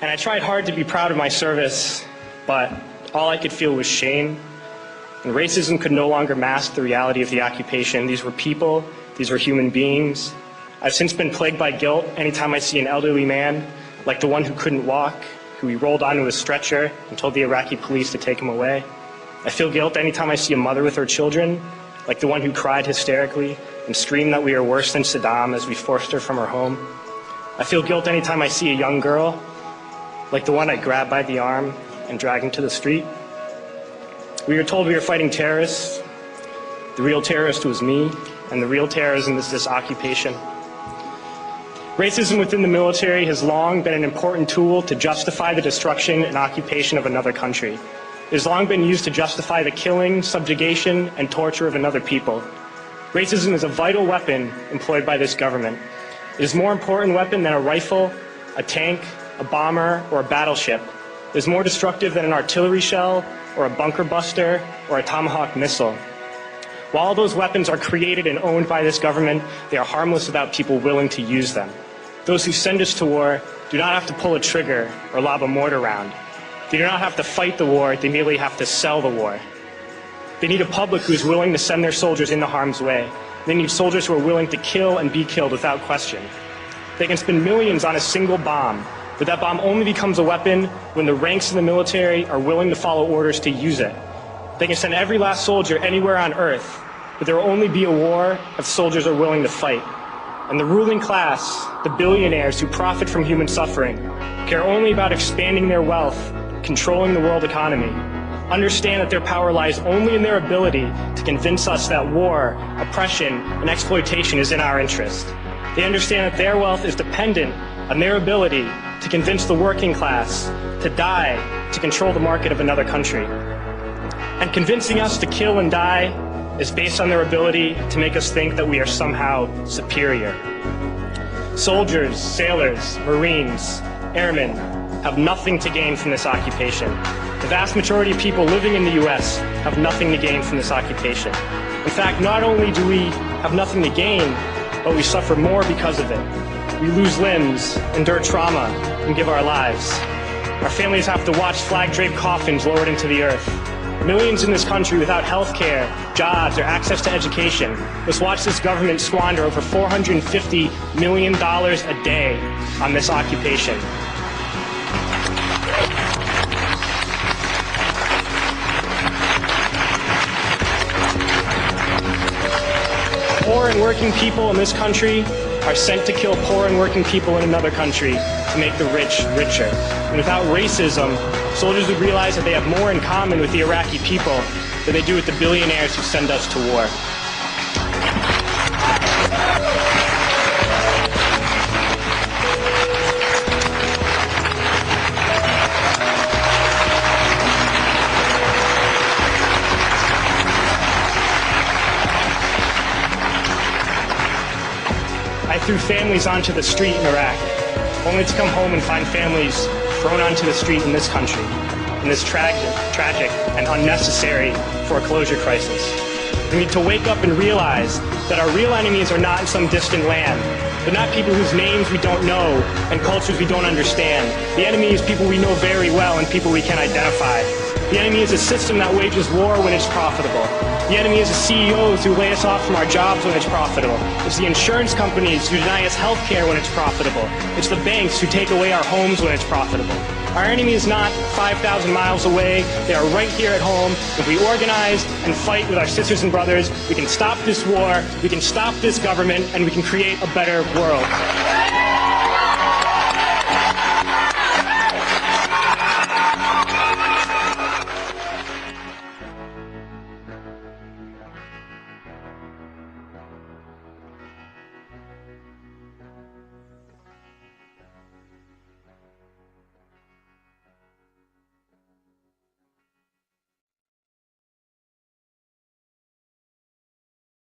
And I tried hard to be proud of my service, but all I could feel was shame. And racism could no longer mask the reality of the occupation. These were people, these were human beings. I've since been plagued by guilt anytime I see an elderly man, like the one who couldn't walk, who we rolled onto a stretcher and told the Iraqi police to take him away. I feel guilt anytime I see a mother with her children, like the one who cried hysterically and screamed that we are worse than Saddam as we forced her from her home. I feel guilt anytime I see a young girl, like the one I grabbed by the arm and dragged into the street. We were told we were fighting terrorists. The real terrorist was me, and the real terrorism is this occupation. Racism within the military has long been an important tool to justify the destruction and occupation of another country. It has long been used to justify the killing, subjugation, and torture of another people. Racism is a vital weapon employed by this government. It is a more important weapon than a rifle, a tank, a bomber, or a battleship. It is more destructive than an artillery shell, or a bunker buster, or a Tomahawk missile. While all those weapons are created and owned by this government, they are harmless without people willing to use them. Those who send us to war do not have to pull a trigger or lob a mortar round. They do not have to fight the war, they merely have to sell the war. They need a public who is willing to send their soldiers into harm's way. They need soldiers who are willing to kill and be killed without question. They can spend millions on a single bomb, but that bomb only becomes a weapon when the ranks in the military are willing to follow orders to use it. They can send every last soldier anywhere on earth, but there will only be a war if soldiers are willing to fight. And the ruling class, the billionaires who profit from human suffering, care only about expanding their wealth, controlling the world economy. Understand that their power lies only in their ability to convince us that war, oppression, and exploitation is in our interest. They understand that their wealth is dependent on their ability to convince the working class to die to control the market of another country. And convincing us to kill and die is based on their ability to make us think that we are somehow superior. Soldiers, sailors, Marines, airmen have nothing to gain from this occupation. The vast majority of people living in the U.S. have nothing to gain from this occupation. In fact, not only do we have nothing to gain, but we suffer more because of it. We lose limbs, endure trauma, and give our lives. Our families have to watch flag-draped coffins lowered into the earth. Millions in this country without health care, jobs, or access to education must watch this government squander over $450 million a day on this occupation. Poor and working people in this country are sent to kill poor and working people in another country to make the rich richer. And without racism, soldiers would realize that they have more in common with the Iraqi people than they do with the billionaires who send us to war. I threw families onto the street in Iraq, only to come home and find families thrown onto the street in this country, in this tragic and unnecessary foreclosure crisis. We need to wake up and realize that our real enemies are not in some distant land. They're not people whose names we don't know and cultures we don't understand. The enemy is people we know very well and people we can identify. The enemy is a system that wages war when it's profitable. The enemy is the CEOs who lay us off from our jobs when it's profitable. It's the insurance companies who deny us health care when it's profitable. It's the banks who take away our homes when it's profitable. Our enemy is not 5,000 miles away. They are right here at home. If we organize and fight with our sisters and brothers, we can stop this war, we can stop this government, and we can create a better world.